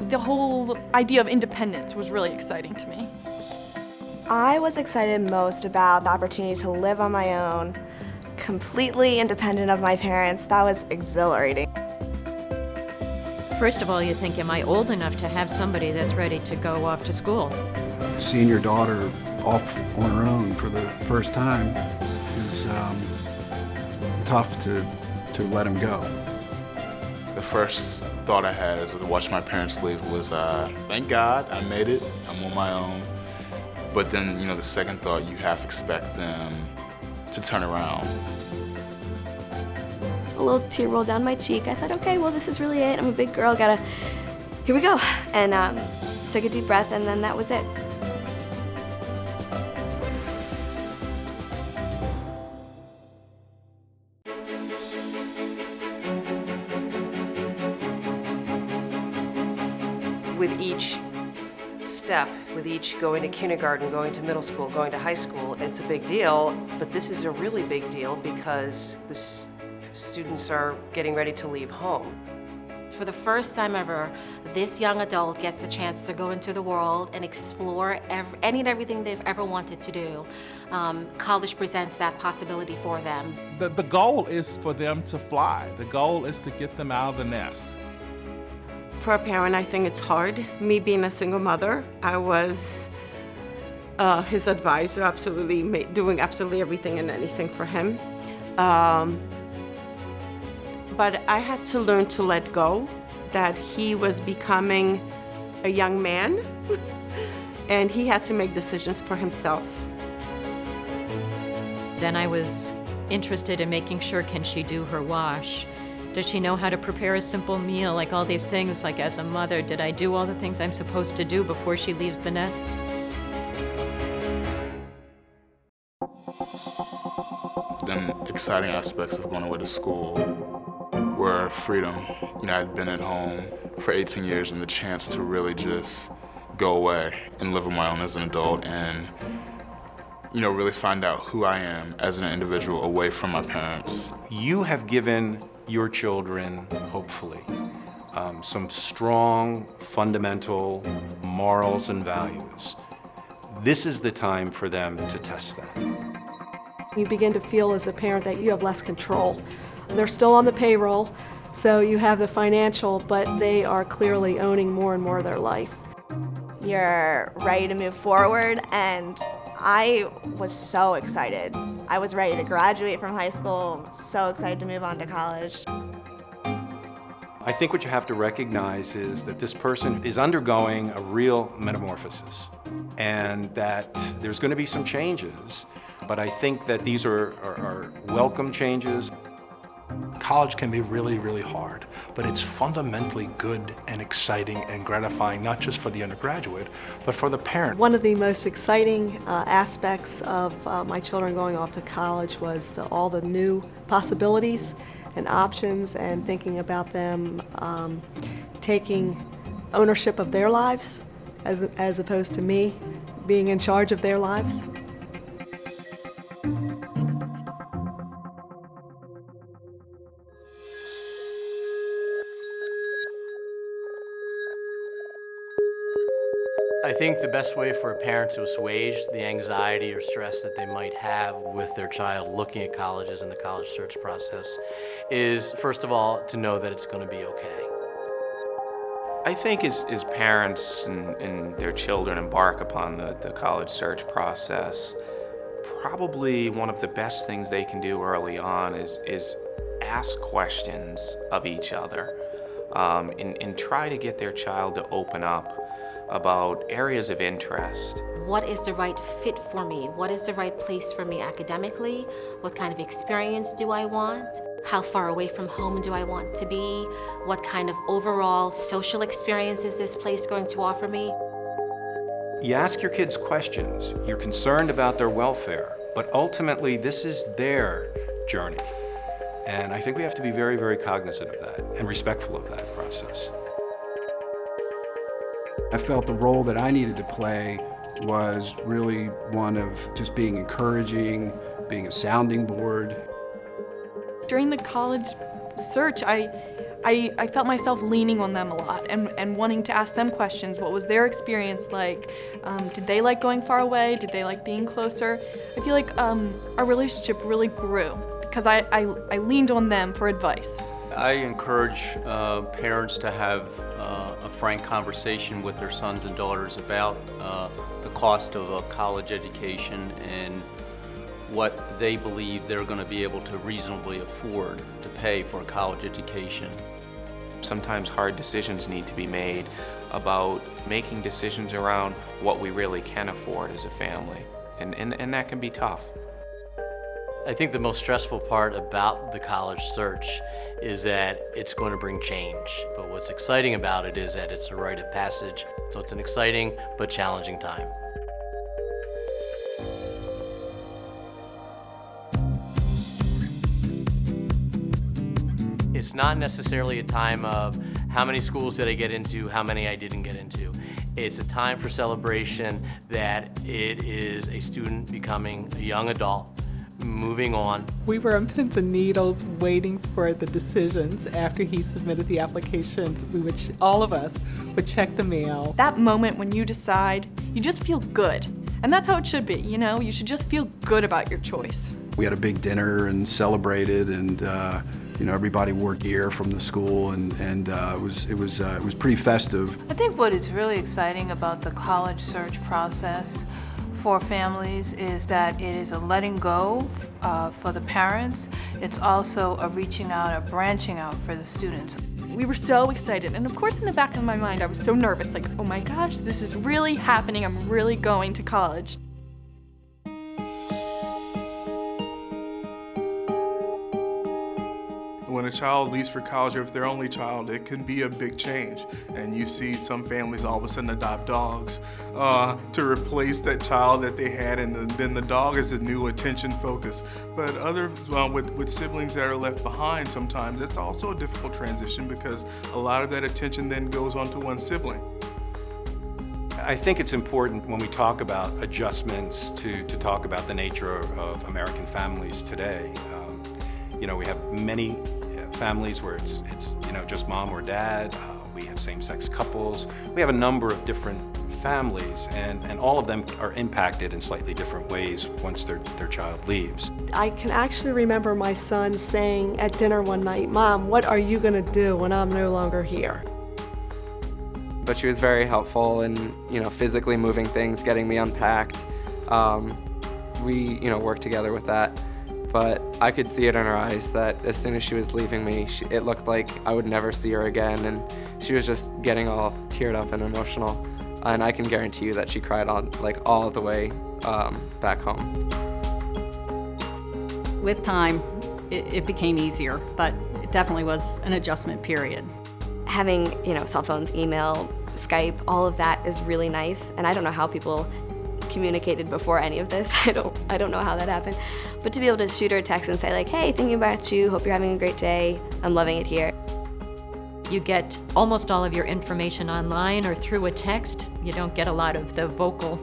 the whole idea of independence was really exciting to me. I was excited most about the opportunity to live on my own, completely independent of my parents. That was exhilarating. First of all, you think, am I old enough to have somebody that's ready to go off to school? Seeing your daughter off on her own for the first time is tough to let him go. The first thought I had as I watched my parents leave was, thank God I made it, I'm on my own. But then, the second thought, you half expect them to turn around. A little tear rolled down my cheek. I thought, okay, well, this is really it. I'm a big girl, here we go. And took a deep breath, and then that was it. With each step, with each going to kindergarten, going to middle school, going to high school, it's a big deal, but this is a really big deal because the students are getting ready to leave home. For the first time ever, this young adult gets a chance to go into the world and explore any and everything they've ever wanted to do. College presents that possibility for them. The goal is for them to fly. The goal is to get them out of the nest. For a parent, I think it's hard. Me being a single mother, I was his advisor, doing absolutely everything and anything for him. But I had to learn to let go, that he was becoming a young man, and he had to make decisions for himself. Then I was interested in making sure, can she do her wash? Does she know how to prepare a simple meal? Like all these things, like as a mother, did I do all the things I'm supposed to do before she leaves the nest? The exciting aspects of going away to school were freedom. I'd been at home for 18 years and the chance to really just go away and live on my own as an adult and, really find out who I am as an individual away from my parents. You have given your children, hopefully, some strong, fundamental morals and values. This is the time for them to test them. You begin to feel as a parent that you have less control. They're still on the payroll, so you have the financial, but they are clearly owning more and more of their life. You're ready to move forward, and I was so excited. I was ready to graduate from high school, so excited to move on to college. I think what you have to recognize is that this person is undergoing a real metamorphosis and that there's going to be some changes, but I think that these are welcome changes. College can be really, really hard, but it's fundamentally good and exciting and gratifying, not just for the undergraduate, but for the parent. One of the most exciting aspects of my children going off to college was all the new possibilities and options, and thinking about them taking ownership of their lives as opposed to me being in charge of their lives. I think the best way for a parent to assuage the anxiety or stress that they might have with their child looking at colleges and the college search process is, first of all, to know that it's going to be okay. I think as parents and their children embark upon the college search process, probably one of the best things they can do early on is ask questions of each other and try to get their child to open up about areas of interest. What is the right fit for me? What is the right place for me academically? What kind of experience do I want? How far away from home do I want to be? What kind of overall social experience is this place going to offer me? You ask your kids questions. You're concerned about their welfare, but ultimately this is their journey. And I think we have to be very, very cognizant of that and respectful of that process. I felt the role that I needed to play was really one of just being encouraging, being a sounding board. During the college search, I I felt myself leaning on them a lot and wanting to ask them questions. What was their experience like? Did they like going far away? Did they like being closer? I feel like our relationship really grew because I leaned on them for advice. I encourage parents to have a frank conversation with their sons and daughters about the cost of a college education and what they believe they're going to be able to reasonably afford to pay for a college education. Sometimes hard decisions need to be made about making decisions around what we really can afford as a family, and that can be tough. I think the most stressful part about the college search is that it's going to bring change. But what's exciting about it is that it's a rite of passage. So it's an exciting but challenging time. It's not necessarily a time of how many schools did I get into, how many I didn't get into. It's a time for celebration that it is a student becoming a young adult, moving on. We were on pins and needles waiting for the decisions after he submitted the applications. All of us would check the mail. That moment when you decide, you just feel good. And that's how it should be, you know? You should just feel good about your choice. We had a big dinner and celebrated, and everybody wore gear from the school, and it was pretty festive. I think what is really exciting about the college search process for families is that it is a letting go for the parents. It's also a reaching out, a branching out for the students. We were so excited, and of course in the back of my mind I was so nervous, like, oh my gosh, this is really happening, I'm really going to college. When a child leaves for college, or if they're only child, it can be a big change. And you see some families all of a sudden adopt dogs to replace that child that they had, and then the dog is a new attention focus. But others, with siblings that are left behind sometimes, it's also a difficult transition because a lot of that attention then goes on to one sibling. I think it's important when we talk about adjustments to talk about the nature of American families today. We have many families where it's just mom or dad. We have same-sex couples. We have a number of different families, and all of them are impacted in slightly different ways once their child leaves. I can actually remember my son saying at dinner one night, "Mom, what are you going to do when I'm no longer here?" But she was very helpful in, physically moving things, getting me unpacked. We, worked together with that. But I could see it in her eyes that as soon as she was leaving me, it looked like I would never see her again, and she was just getting all teared up and emotional. And I can guarantee you that she cried on all the way back home. With time, it became easier, but it definitely was an adjustment period. Having, cell phones, email, Skype, all of that is really nice, and I don't know how people communicated before any of this. I don't know how that happened. But to be able to shoot her a text and say like, hey, thinking about you, hope you're having a great day, I'm loving it here. You get almost all of your information online or through a text. You don't get a lot of the vocal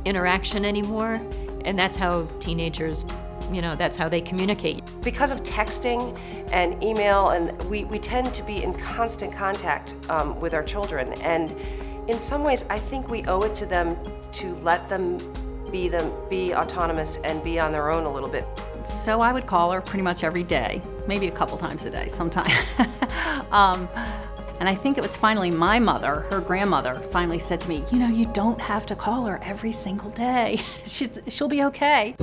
interaction anymore, and that's how teenagers, that's how they communicate. Because of texting and email, and we tend to be in constant contact with our children, and in some ways I think we owe it to them to let them be autonomous and be on their own a little bit. So I would call her pretty much every day, maybe a couple times a day sometime. And I think it was finally my mother, her grandmother, finally said to me, you don't have to call her every single day. She'll be okay.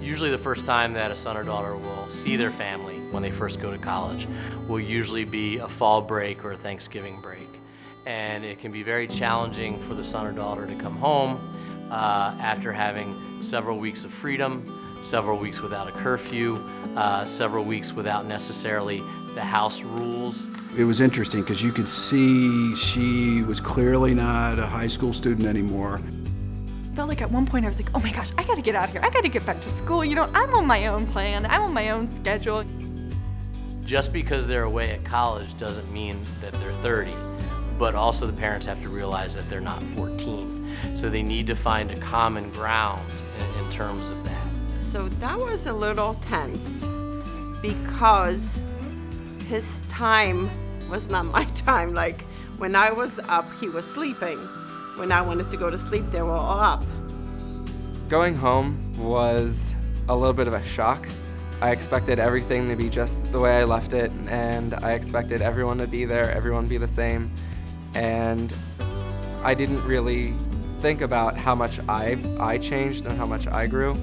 Usually the first time that a son or daughter will see their family when they first go to college will usually be a fall break or a Thanksgiving break. And it can be very challenging for the son or daughter to come home after having several weeks of freedom, several weeks without a curfew, several weeks without necessarily the house rules. It was interesting because you could see she was clearly not a high school student anymore. Felt like at one point I was like, oh my gosh, I gotta get out of here. I gotta get back to school. I'm on my own plan. I'm on my own schedule. Just because they're away at college doesn't mean that they're 30. But also the parents have to realize that they're not 14. So they need to find a common ground in terms of that. So that was a little tense. because his time was not my time. Like, when I was up, he was sleeping. When I wanted to go to sleep, they were all up. Going home was a little bit of a shock. I expected everything to be just the way I left it, and I expected everyone to be there, everyone be the same. And I didn't really think about how much I changed and how much I grew.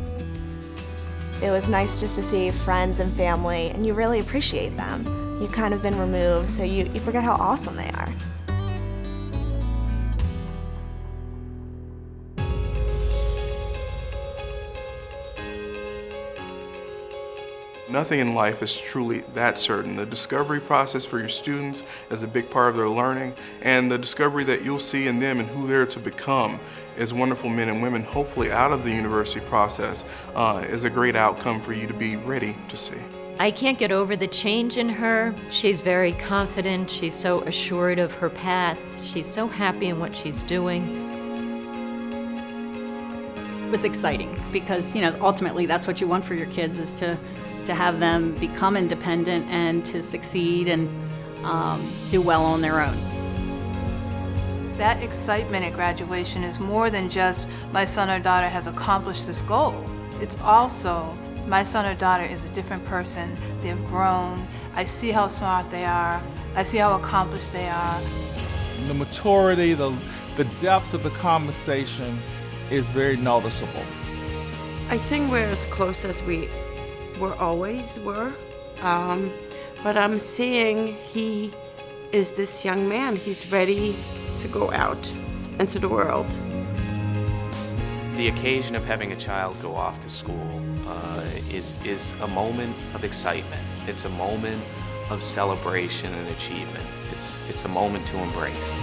It was nice just to see friends and family, and you really appreciate them. You've kind of been removed, so you forget how awesome they are. Nothing in life is truly that certain. The discovery process for your students is a big part of their learning, and the discovery that you'll see in them and who they're to become as wonderful men and women, hopefully out of the university process, is a great outcome for you to be ready to see. I can't get over the change in her. She's very confident. She's so assured of her path. She's so happy in what she's doing. It was exciting because, ultimately that's what you want for your kids, is to have them become independent and to succeed and do well on their own. That excitement at graduation is more than just my son or daughter has accomplished this goal. It's also my son or daughter is a different person. They've grown. I see how smart they are. I see how accomplished they are. The maturity, the depths of the conversation is very noticeable. I think we're as close as we always were, but I'm seeing he is this young man. He's ready to go out into the world. The occasion of having a child go off to school is a moment of excitement. It's a moment of celebration and achievement. It's a moment to embrace.